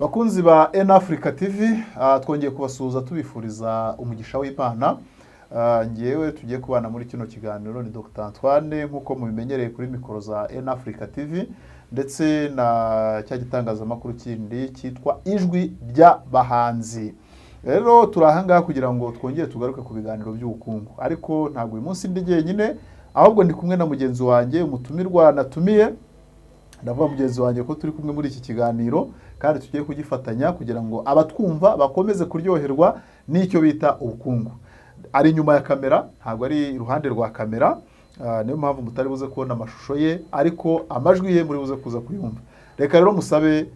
Bakunzi ba Africa TV, twongeye kubasuhuza tubifuriza umugisha w'Imana. Ngewe tugiye kubana muri kino kiganiro ni Dr. Antoine nkuko mubimenyereye kuri mikoro za Africa TV ndetse na cya gitangazamakuru kindi cyitwa Ijwi ry'Abahanzi. Rero turahangaha kugira ngo twongere tugaruke ku biganiro by'ubukungu, ariko ntabwo uyu munsi ndi jyenyine, ahubwo ndi kumwe na mugenzi wanjye umutumirwa natumiye. Ndavuga mugenzi wanjye ko turi kumwe muri iki kiganiro kandi tugiye kugifatanya kugira ngo abatwumva bakomeze kuryoherwa n'icyo bita ubukungu. Ari inyuma ya kamera, ntabwo ari iruhande rwa kamera, niyo mpamvu mutari buze kubona amashusho ye, ariko amajwi ye muri buze kuza kuyumva. Reka rero musabe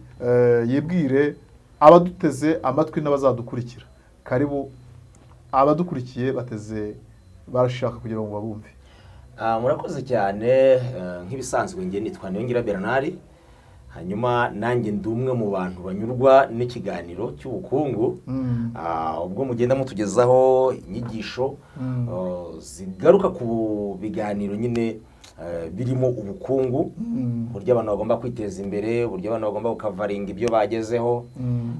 yibwire abaduteze amatwi n'abazadukurikira. Karibu abadukurikiye bateze barashaka kugira ngo babumve. Murakoze cyane, nk'ibisanzwe ngiye nitwa Niyongira Bernard, hanyuma nanjye ndumwe mu bantu banyurwa n'ikiganiro cy'ubukungu. Ubwo mugenda mutugezaho inyigisho zigaruka ku biganiro nyine birimo ubukungu, buryo abantu bagomba kwiteza imbere, buryo abantu bagomba gukavaringa ibyo bagezeho.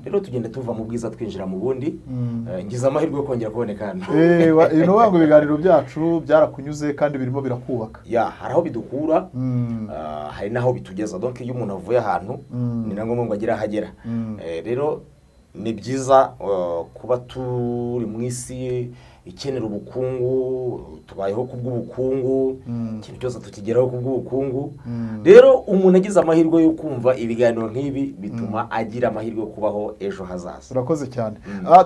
Rero tugenda tuva mu bwiza twinjira mu bundi. Ngize amahirwe yo kongera kuboneka hano. Ino wangu ibiganiro byacu byarakunyuze kandi birimo birakubaka. Hari aho bidukura, hari naho bitugeza. Donc iyo umuntu avuye ahantu ni na ngombwa ngo agire ahagera. Rero ni byiza kuba turi mu isi ikenera ubukungu, tubayeho kubw'ubukungu, ikintu cyose tukigeraho kubw'ubukungu. Rero umuntu agize amahirwe yo kumva ibiganiro nk'ibi bituma agira amahirwe yo kubaho ejo hazaza. Urakoze cyane.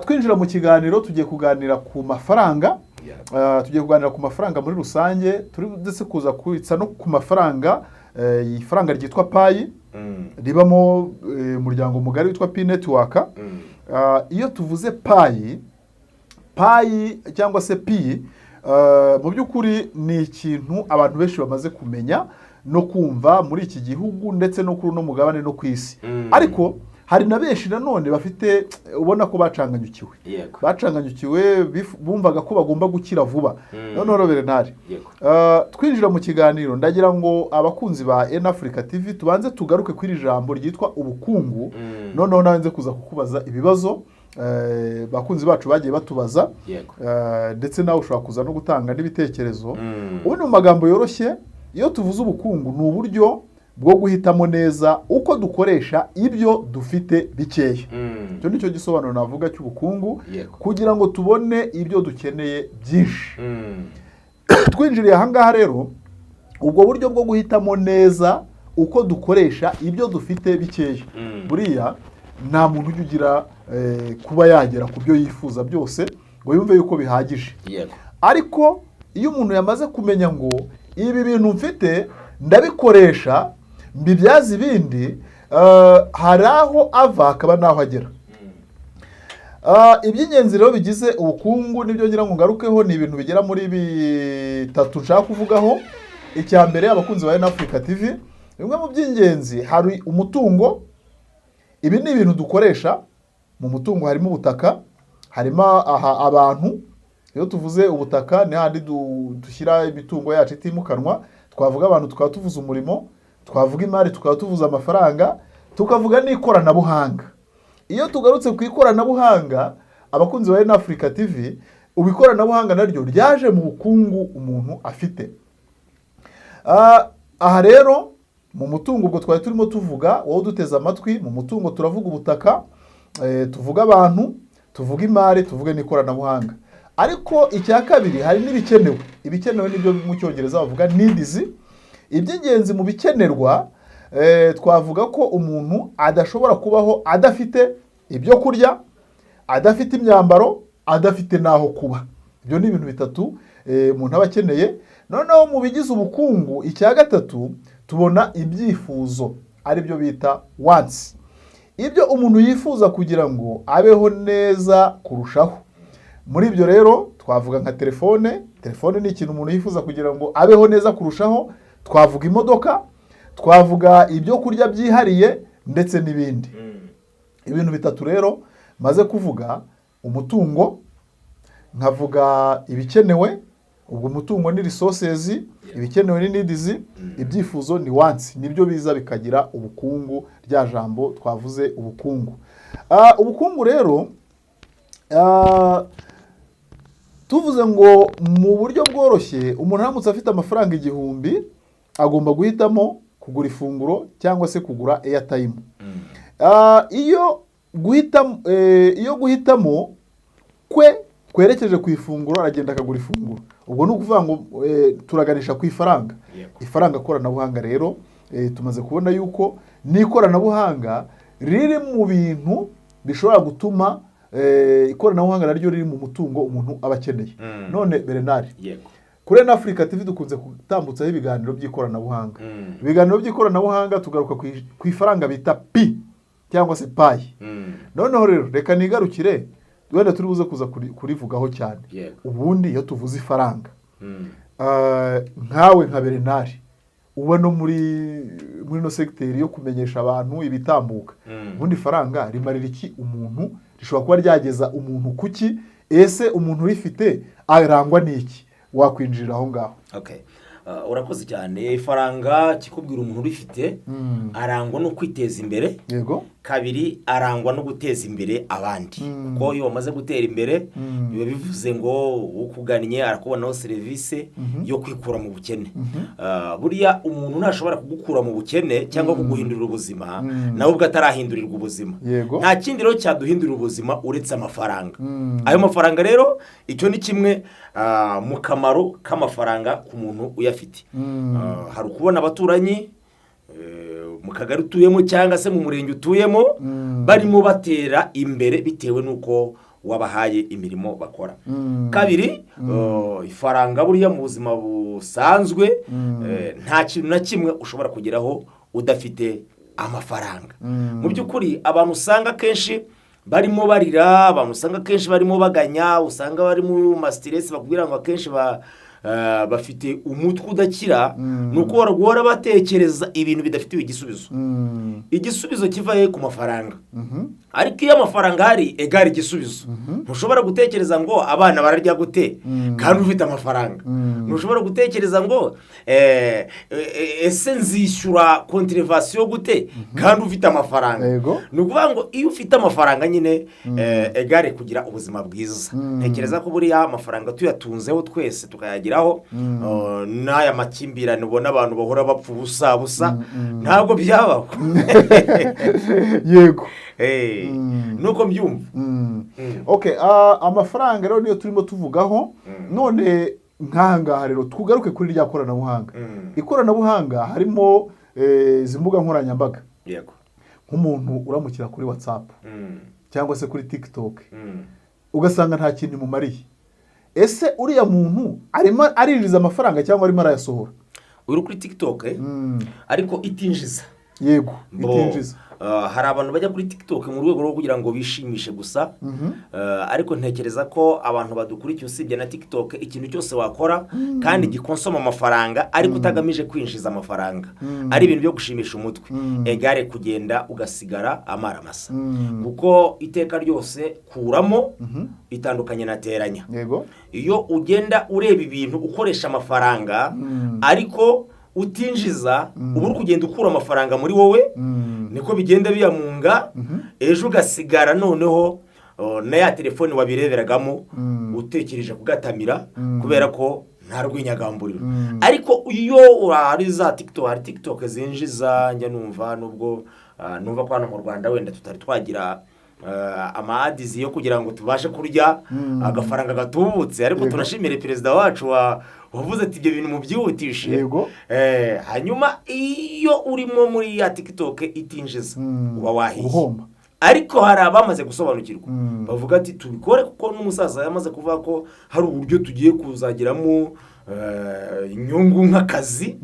Twinjira mu kiganiro tugiye kuganira ku mafaranga. Tugiye kuganira ku mafaranga muri rusange, turi ndetse kuza kwitsa no ku mafaranga, ifaranga ryitwa payi, ribamo umuryango mugari witwa Pi Network. Iyo tuvuze payi cyangwa se pi, mu by'ukuri ni ikintu abantu benshi bamaze kumenya no kumva muri iki gihugu ndetse no kuri uno mugabane no ku isi. Ariko hari na benshi nanone bafite, ubona ko bacanganyukiwe, bumvaga ko bagomba gukira vuba. Noneho Bernard, twinjira mu kiganiro, ndagira ngo abakunzi ba Africa TV tubanze tugaruke kuri iri jambo ryitwa ubukungu. Noneho nawe nze kuza kukubaza ibibazo bakunzi bacu bagiye batubaza, ndetse nawe ushobora kuza no gutanga n'ibitekerezo. Ubundi mu magambo yoroshye, iyo tuvuze ubukungu ni uburyo bwo guhitamo neza uko dukoresha ibyo dufite bikeya. Icyo nicyo gisobanuro navuga cy'ubukungu, kugira ngo tubone ibyo dukeneye byinshi. Twinjiriye ahangaha rero, ubwo buryo bwo guhitamo neza uko dukoresha ibyo dufite bikeya, buriya nta muntu ujya ugira kuba yagera ku byo yifuza byose ngo yumve yuko bihagije. Ariko iyo umuntu yamaze kumenya ngo ibi bintu mfite ndabikoresha mbibyaza ibindi, hari aho ava hakaba n'aho agera. Iby'ingenzi rero bigize ubukungu nibyo ngira ngo ngarukeho, ni ibintu bigera muri bitatu nshaka kuvugaho. Icya mbere, abakunzi ba Africa TV, bimwe mu by'ingenzi, hari umutungo. Ibi ni ibintu dukoresha. Mu mutungo harimo ubutaka, harimo abantu. Iyo tuvuze ubutaka ni handi dushyira imitungo yacu itimukanwa. Twavuga abantu tukaba tuvuza umurimo, twavuga imari tukaba tuvuza amafaranga, tukavuga n'ikoranabuhanga. Iyo tugarutse ku ikoranabuhanga, abakunzi ba Africa TV, ikoranabuhanga naryo ryaje mu bukungu umuntu afite. Aha rero mu mutungo ubwo twari turimo tuvuga, wowe duteze amatwi, mu mutungo turavuga ubutaka, tuvuga abantu, tuvuga imari, tuvuga n'ikoranabuhanga. Ariko icya kabiri, hari n'ibikenewe. Ibikenewe nibyo mu Cyongereza bavuga needs. Iby'ingenzi mu bikenerwa, twavuga ko umuntu adashobora kubaho adafite ibyo kurya, adafite imyambaro, adafite n'aho kuba. Ibyo ni ibintu bitatu umuntu aba akeneye. Noneho mu bigize ubukungu, icya gatatu tubona ibyifuzo, ari byo bita wants. Ibyo umuntu yifuza kugira ngo abeho neza kurushaho. Muri ibyo rero twavuga nka telefone. Telefone ni ikintu umuntu yifuza kugira ngo abeho neza kurushaho. Twavuga imodoka, twavuga ibyo kurya byihariye ndetse n'ibindi. Ibintu bitatu rero maze kuvuga: umutungo, nkavuga ibikenewe, ubwo umutungo ni resources, ibikenewe ni needs, ibyifuzo ni wants. Nibyo biza bikagira ubukungu, rya jambo twavuze ubukungu. Ubukungu rero tuvuze ngo mu buryo bworoshye, umuntu aramutse afite amafaranga 1000 agomba guhitamo kugura ifunguro cyangwa se kugura airtime. Iyo guhitamo kwerekeje ku ifunguro, aragenda akagura ifunguro. Ubwo ni ukuvuga ngo turaganisha ku ifaranga. Ifaranga koranabuhanga rero tumaze kubona yuko n'ikoranabuhanga riri mu bintu bishobora gutuma ikoranabuhanga naryo riri mu mutungo umuntu aba akeneye. None Bernard, kuri Africa TV dukunze gutambutsaho ibiganiro by'ikoranabuhanga. Ibiganiro by'ikoranabuhanga tugaruka ku ifaranga bita pi cyangwa se payi. Noneho rero reka nigarukire wenda turi buze kuza kurivugaho cyane. Ubundi iyo tuvuze ifaranga, nkawe nka Bernard uba no muri no secteur yo kumenyesha abantu ibitambuka, ubundi ifaranga rimarira iki umuntu? Rishobora kuba ryageza umuntu kuki? Ese umuntu rifite arangwa n'iki? Wakwinjira aho ngaho. Urakoze cyane. Ifaranga kikubwira umuntu rifite arangwa no kwiteza imbere. Yego. Kabiri, arangwa no guteza imbere abandi. Kuko iyo wamaze gutera imbere biba bivuze ngo ukugannye arakubonaho serivisi yo kwikura mu bukene. Buriya umuntu ntashobora kugukura mu bukene cyangwa kuguhindurira ubuzima nawe ubwo atarahindurirwa ubuzima. Nta kindi rero cyaduhindurira ubuzima uretse amafaranga. Ayo mafaranga rero icyo ni kimwe mu kamaro k'amafaranga ku muntu uyafite. Hari ukubona abaturanyi mu kagari utuyemo cyangwa se mu murenge utuyemo barimo batera imbere bitewe n'uko wabahaye imirimo bakora. Kabiri, ifaranga buriya mu buzima busanzwe nta kintu na kimwe ushobora kugeraho udafite amafaranga. Mu by'ukuri abantu usanga kenshi barimo barira, abantu usanga kenshi barimo baganya, usanga bari mu stress bakubwira ngo akenshi bafite umutwe udakira, nuko baragora batekereza ibintu bidafitiwe igisubizo. Igisubizo kiva ku mafaranga. Ariko iyo amafaranga hari egari igisubizo. Ntushobora gutekereza ngo abana bararya gute kandi ufite amafaranga. Ntushobora gutekereza ngo ese nzishyura contribution gute kandi ufite amafaranga. Ni ukuvuga ngo iyo ufite amafaranga nyine egari kugira ubuzima bwiza. Ntekereza ko buriya amafaranga tuyatunzeho twese tukayagiraho, n'aya makimbirane ubona abantu bahora bapfa ubusa ntabwo byabaho. Yego. Nuko mbyumva. Amafaranga rero niyo turimo tuvugaho. None nk'ahangaha rero tugaruke kuri rya koranabuhanga. Ikoranabuhanga harimo izi mbuga nkoranyambaga. Nk'umuntu uramukira kuri WhatsApp cyangwa se kuri TikTok, ugasanga nta kintu mumariye. Ese uriya muntu arimo arinjiza amafaranga cyangwa arimo arayasohora? Uri kuri TikTok ariko itinjiza. Yego, itinjiza. Hari abantu bajya kuri TikTok mu rwego rwo kugira ngo bishimishe gusa. Ariko ntekereza ko abantu badukurikiye usibye na TikTok, ikintu cyose wakora kandi gikonsoma amafaranga ariko utagamije kwinjiza amafaranga, ari ibintu byo gushimisha umutwe, egare kugenda ugasigara amara masa. Kuko iteka ryose kuramo itandukanye na teranya. Yego. Iyo ugenda ureba ibintu ukoresha amafaranga ariko utinjiza, ubu uri kugenda ukura amafaranga muri wowe, niko bigenda biyamunga, ejo ugasigara noneho na ya telefone wabireberagamo utekereje kugatamira kubera ko nta rwinyagamburiro. Ariko iyo urari za TikTok, hari TikTok zinjiza, njya numva nubwo numva ko hano mu Rwanda wenda tutari twagira amaadizi yo kugira ngo tubashe kurya agafaranga gatubutse, ariko tunashimire perezida wacu wavuze ati ibyo bintu mubyihutishe. Yego. Hanyuma iyo urimo muri ya TikTok itinjiza uba wahiye. Uhomba. Ariko hari abamaze gusobanukirwa bavuga ati tubikore, kuko n'umusaza yamaze kuvuga ko hari uburyo tugiye kuzagiramo inyungu nk'akazi,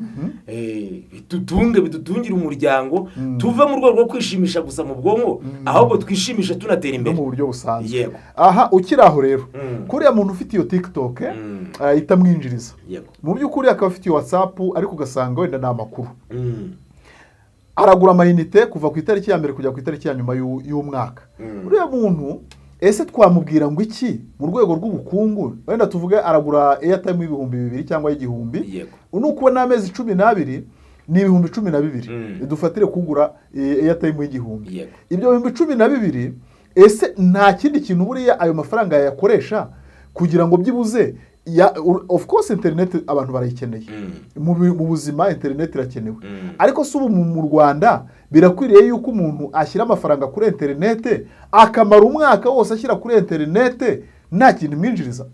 bidutungira umuryango, tuve mu rwego rwo kwishimisha gusa mu bwonko, ahubwo twishimisha tunatera imbere mu buryo busanzwe. Yego. Aha ukiri aho rero, kuriya muntu ufite iyo TikTok itamwinjiriza, mu by'ukuri akaba afite iyo WhatsApp ariko ugasanga wenda nta makuru. Aragura amayinite kuva ku itariki ya mbere kujya ku itariki ya nyuma y'umwaka. Uriya muntu ese twamubwira ngo iki mu rwego rw'ubukungu, wenda tuvuge aragura airtime y'ibihumbi 2,000 cyangwa y'igihumbi, nuko n'amezi 12 ni ibihumbi 12, dufatire kugura airtime y'igihumbi, ibyo bihumbi 12, ese nta kindi kintu buriya ayo mafaranga yayakoresha kugira ngo byibuze of course internet abantu barayikeneye mu buzima, internet irakenewe, ariko si ubu mu Rwanda birakwiriye yuko umuntu ashyira amafaranga kuri internet akamara umwaka wose ashyira kuri internet nta kintu mwinjiriza?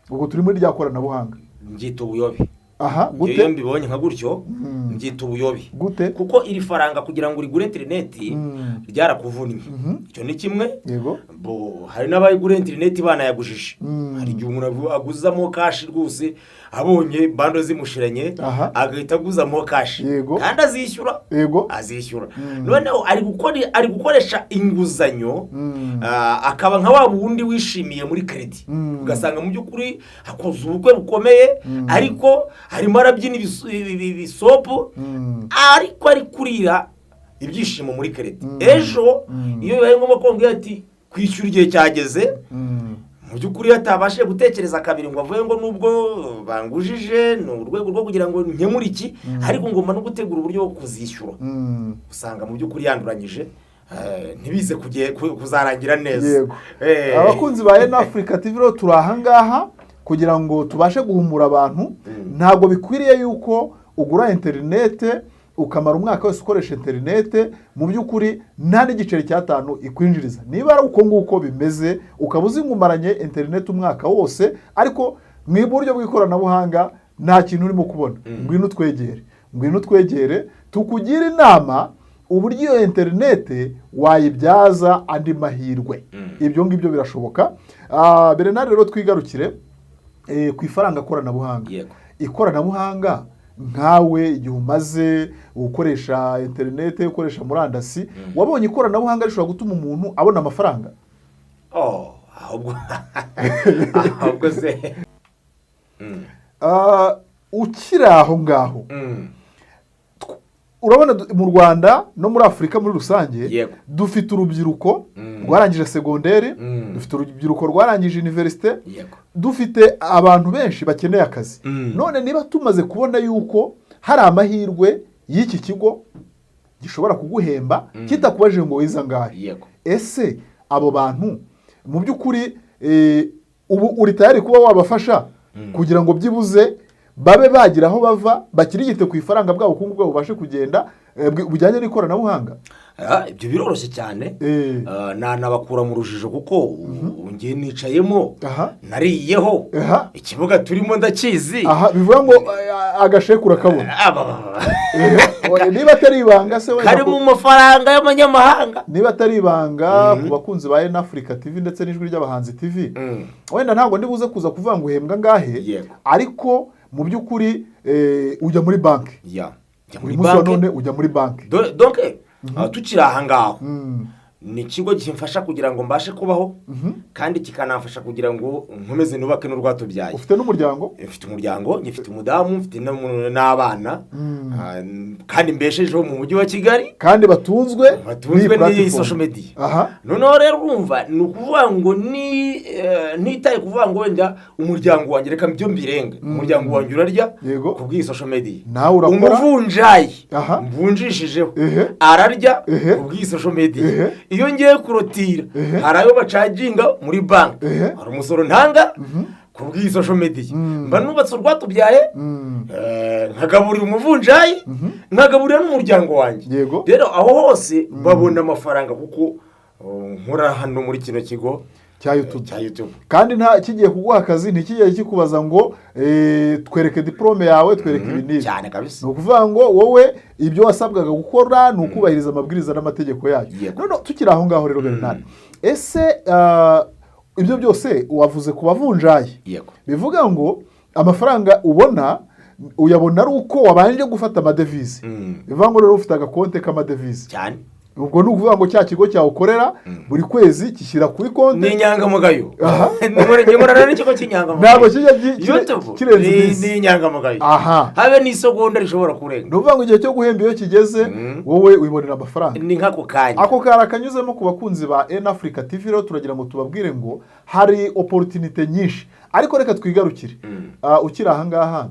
Ubwo turi muri rya koranabuhanga, mbyita ubuyobe. Aha, gute? Iyo mbibonye nka gutyo mbyita ubuyobe. Gute? Kuko iri faranga kugira ngo urigure internet ryarakuvunnye. Icyo ni kimwe. Yego. Hari n'abayigura internet banayagujije. Hari igihe umuntu aguzamo cash rwose abonye bando zimushiranye agahita aguzamo cash kandi azishyura. Yego. Azishyura. Noneho ari gukoresha inguzanyo akaba nka wa wundi wishimiye muri credit. Ugasanga mu by'ukuri akoze ubukwe bukomeye ariko harimo arabyina ibisopo ariko ari kurira ibyishimo muri credit. Ejo iyo bibaye ngombwa ko mbwira ati kwishyura igihe cyageze, mu by'ukuri atabashe gutekereza kabiri ngo avuye ngo nubwo bangujije ni urwego rwo kugira ngo nkemure iki, ariko ngomba no gutegura uburyo bwo kuzishyura. Usanga mu by'ukuri yanduranyije ntibize kuzarangira neza. Abakunzi ba Africa TV rero turi ahangaha kugira ngo tubashe guhumura abantu. Ntabwo bikwiriye yuko ugura internet ukamara umwaka wose ukoresha internet, mu by'ukuri nta n'igiceri cya 5 ikwinjiriza. Niba ari uko nguko bimeze ukaba uzingumaranye internet umwaka wose, ariko mu buryo bw'ikoranabuhanga nta kintu urimo kubona, ngwino twegere tukugira inama uburyo iyo internet wayibyaza andi mahirwe. Ibyo ngibyo birashoboka. Bernard rero twigarukire ku ifaranga koranabuhanga. Ikoranabuhanga nkawe igihe umaze ukoresha internet, ukoresha murandasi, wabonye ikoranabuhanga rishobora gutuma umuntu abona amafaranga? Ahubwo se ukiri aho ngaho, urabona mu Rwanda no muri Afurika muri rusange dufite urubyiruko rwarangije segonderi, dufite urubyiruko rwarangije universite, dufite abantu benshi bakeneye akazi. None niba tumaze kubona yuko hari amahirwe y'iki kigo gishobora kuguhemba kitakubaje ngo wiza ngahe, ese abo bantu mu by'ukuri ubu uri tayari kuba wabafasha kugira ngo byibuze babe bagira aho bava, bakirigite ku ifaranga bwabo, ubukungu bwabo bubashe kugenda bujyanye n'ikoranabuhanga? Ibyo biroroshye cyane. Nanabakura mu rujijo kuko ngiye nicayemo nariyeho ikibuga turimo ndakizi. Bivuga ngo agashekura kabona. Niba atari ibanga se wenda kari mu mafaranga y'amanyamahanga, niba atari ibanga ku bakunzi ba Africa TV ndetse n'ijwi ry'abahanzi TV, wenda ntabwo ndibuze kuza kuvuga ngo uhembwa ngahe, ariko mu by'ukuri ujya muri banki. Muri banki none ujya muri banki. Donc tukiri aha ngaho ni ikigo kimfasha kugira ngo mbashe kubaho kandi kikanamfasha kugira ngo nkomeze nubake n'urwatubyaye. Ufite n'umuryango? Mfite umuryango, ngifite umudamu, mfite n'abana, kandi mbeshejeho mu mujyi wa Kigali, kandi batunzwe n'iyi social media. Noneho rero urumva ni ukuvuga ngo nitaye kuvuga ngo wenda umuryango wanjye reka mbyo mbirenga, umuryango wanjye urarya ku bw'iyi social media. Umuvunjayi mvunjishijeho ararya ku bw'iyi social media. Iyo ngiye kurotira hari ayo bacaginga muri banki, hari umusoro ntanga ku bw'iyi social media. Mba nubatse urwatubyaye, nkagaburira umuvunjayi, nkagaburira n'umuryango wanjye. Rero aho hose babona amafaranga kuko nkora hano muri kino kigo cya YouTube. Kandi nta kigiye kuguha akazi, ntikigiye kikubaza ngo twereke diplome yawe, twereke ibinini. Cyane kabisa. Ni ukuvuga ngo wowe ibyo wasabwaga gukora ni ukubahiriza amabwiriza n'amategeko yayo. None tukiri aho ngaho rero Bernard, ese ibyo byose wavuze ku bavunjayi, bivuga ngo amafaranga ubona uyabona ari uko wabanje gufata amadevize. Bivuga ngo rero ufite agakonte k'amadevize. Cyane. ubwo ni ukuvuga ngo cya kigo cyawukorera buri kwezi kishyira kuri konti ni inyangamugayo nkorana n'ikigo cy'inyangamugayo ntabwo kijya kirenze iminsi ni inyangamugayo aha habe n'isegonda rishobora kurenga ni ukuvuga ngo igihe cyo guhemba iyo kigeze wowe wibonera amafaranga ni nk'ako kanya ako kari akanyuzemo ku bakunzi ba Africa TV rero turagira ngo tubabwire ngo hari opportunity nyinshi ariko reka twigarukire ukiri aha ngaha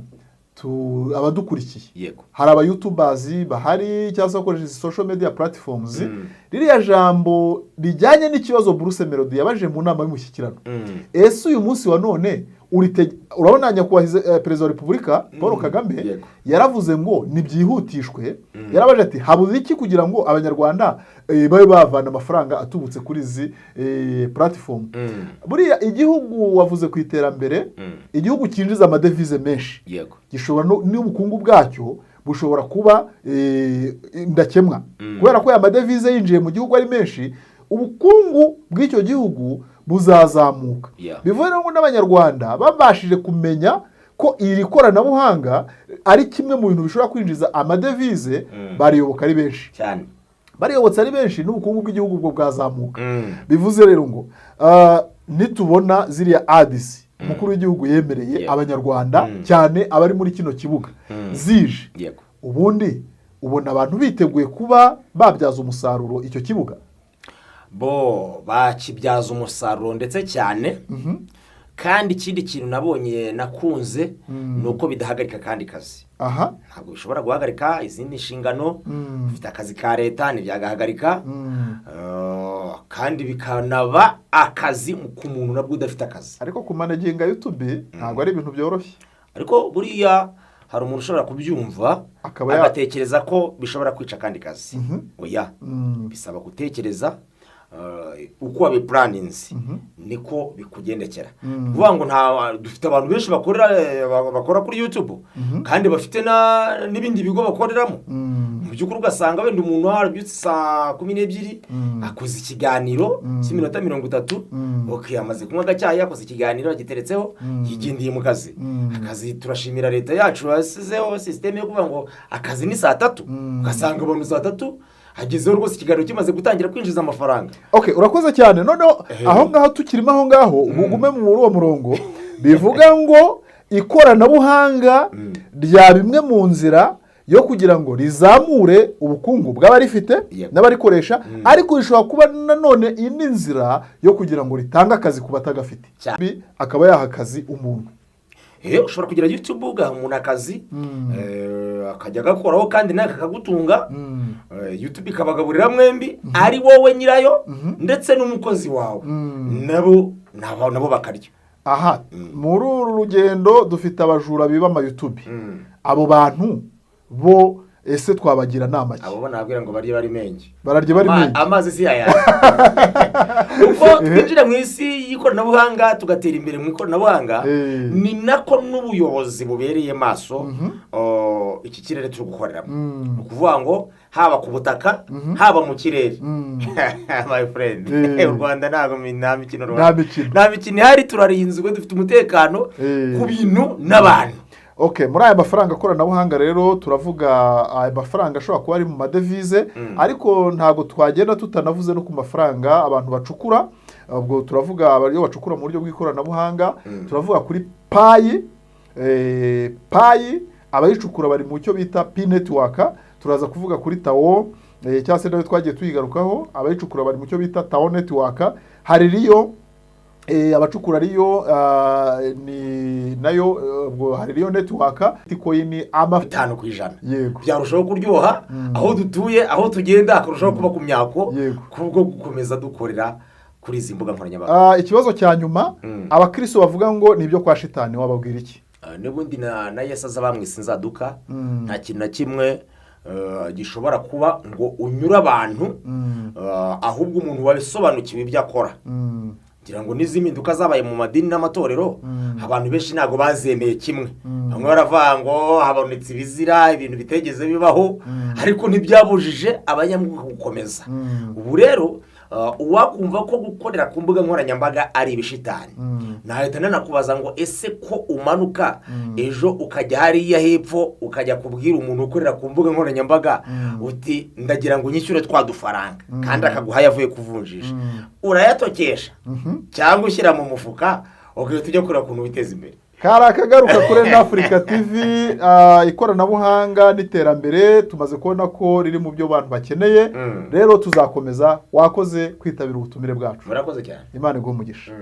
abadukurikiye yego hari aba YouTubers bahari cyangwa se bakoresha social media platforms ririya jambo rijyanye n'ikibazo Bruce Melody yabaje mu nama y'umushyikirano ese uyu munsi wa none urabona nyakubahwa perezida wa repubulika Paul Kagame yaravuze ngo nibyihutishwe yarabaje ati habuze iki kugira ngo abanyarwanda babe bavana amafaranga atubutse kuri izi platform buriya igihugu wavuze ku iterambere igihugu cyinjiza amadevize menshi gishobora n'ubukungu bwacyo bushobora kuba ndakemwa kubera ko aya madevize yinjiye mu gihugu ari menshi ubukungu bw'icyo gihugu buzazamuka bivuye ngo n'abanyarwanda babashije kumenya ko iri koranabuhanga ari kimwe mu bintu bishobora kwinjiza amadevize bariyoboka ari benshi cyane bariyobotse ari benshi n'ubukungu bw'igihugu bwo bwazamuka bivuze rero ngo nitubona ziriya adisi umukuru w'igihugu yemereye abanyarwanda cyane abari muri kino kibuga zije ubundi ubona abantu biteguye kuba babyaza umusaruro icyo kibuga bo bakibyaza umusaruro ndetse cyane kandi ikindi kintu nabonye nakunze ni uko bidahagarika kandi kazi ntabwo bishobora guhagarika izindi nshingano ufite akazi ka leta ntibyagahagarika kandi bikanaba akazi ku muntu nabwo udafite akazi ariko ku managinga YouTube ntabwo ari ibintu byoroshye ariko buriya hari umuntu ushobora kubyumva agatekereza ko bishobora kwica akandi kazi oya bisaba gutekereza uko wabipuraninze niko bikugendekera kuvuga ngo dufite abantu benshi bakora kuri YouTube kandi bafite n'ibindi bigo bakoreramo mu by'ukuri ugasanga wenda umuntu warabyutse saa 12 akoze ikiganiro cy'iminota 30 yamaze kunywa agacyayi yakoze ikiganiro agiteretseho yigendeye mu kazi turashimira leta yacu yasizeho sisiteme yo kuvuga ngo akazi ni saa 3 ugasanga abantu saa 3 hagezeho rwose ikiganiro kimaze gutangira kwinjiza amafaranga urakoze cyane noneho aho ngaho tukirimo aho ngaho ugume muri uwo murongo bivuga ngo ikoranabuhanga rya bimwe mu nzira yo kugira ngo rizamure ubukungu bw'abarifite n'abarikoresha ariko rishobora kuba nanone indi nzira yo kugira ngo ritange akazi ku batagafite akaba yaha akazi umuntu ushobora kugira YouTube ugaha umuntu akazi akajya agakoraho kandi nawe kakagutunga YouTube ikabagaburira mwembi ari wowe nyirayo ndetse n'umukozi wawe nabo bakarya muri uru rugendo dufite abajura biba ama YouTube abo bantu bo ese twabagira nama ki abo nabwira ngo barye bari menshi amazi si yaya uko twinjira mu isi y'ikoranabuhanga tugatera imbere mu ikoranabuhanga ni nako n'ubuyobozi bubereye maso iki kirere turi gukoreramo ni ukuvuga ngo haba ku butaka haba mu kirere my friend u Rwanda nta mikino ihari turarinzwe dufite umutekano ku bintu n'abantu muri aya mafaranga akoranabuhanga rero turavuga aya mafaranga ashobora kuba ari mu madevize ariko ntabwo twagenda tutanavuze no ku mafaranga abantu bacukura ubwo turavuga iyo bacukura mu buryo bw'ikoranabuhanga turavuga kuri payi abayicukura bari mu cyo bita Pi Network turaza kuvuga kuri Tao cyangwa se nawe twagiye tuyigarukaho abayicukura bari mu cyo bita Tao Network hari riyo abacukura riyo ni nayo ubwo hari riyo network Bitcoin 5% byarushaho kuryoha aho dutuye aho tugenda akarushaho kuba ku myako kubwo gukomeza dukorera kuri izi mbuga nkoranyambaga ikibazo cya nyuma abakristo bavuga ngo nibyo kwa shitani wababwira iki n'ubundi na Yesu azabamwise nzaduka nta kintu na kimwe gishobora kuba ngo unyura abantu ahubwo umuntu wabisobanukiwe ibyo akora ngira ngo n'iziminduka zabaye mu madini n'amatorero abantu benshi ntago bazemeye kimwe bamwe baravuga ngo habonetse ibizira ibintu bitegeze bibaho ariko ntibyabujije abanyamwuka gukomeza ubu rero uwakumva ko gukorera ku mbuga nkoranyambaga ari ibishitani nahita nanakubaza ngo ese ko umanuka ejo ukajya hariya hepfo ukajya kubwira umuntu ukorera ku mbuga nkoranyambaga uti ndagira ngo unyishyure twa dufaranga kandi akaguha yavuye kuvunjisha urayatokesha cyangwa ushyira mu mufuka ugahita ujya kureba ukuntu witeza imbere. kari akagaruka kuri Africa TV. Ikoranabuhanga n'iterambere tumaze kubona ko riri mu byo abantu bakeneye, rero tuzakomeza. Wakoze kwitabira ubutumire bwacu. Murakoze cyane. Imana iguhe umugisha.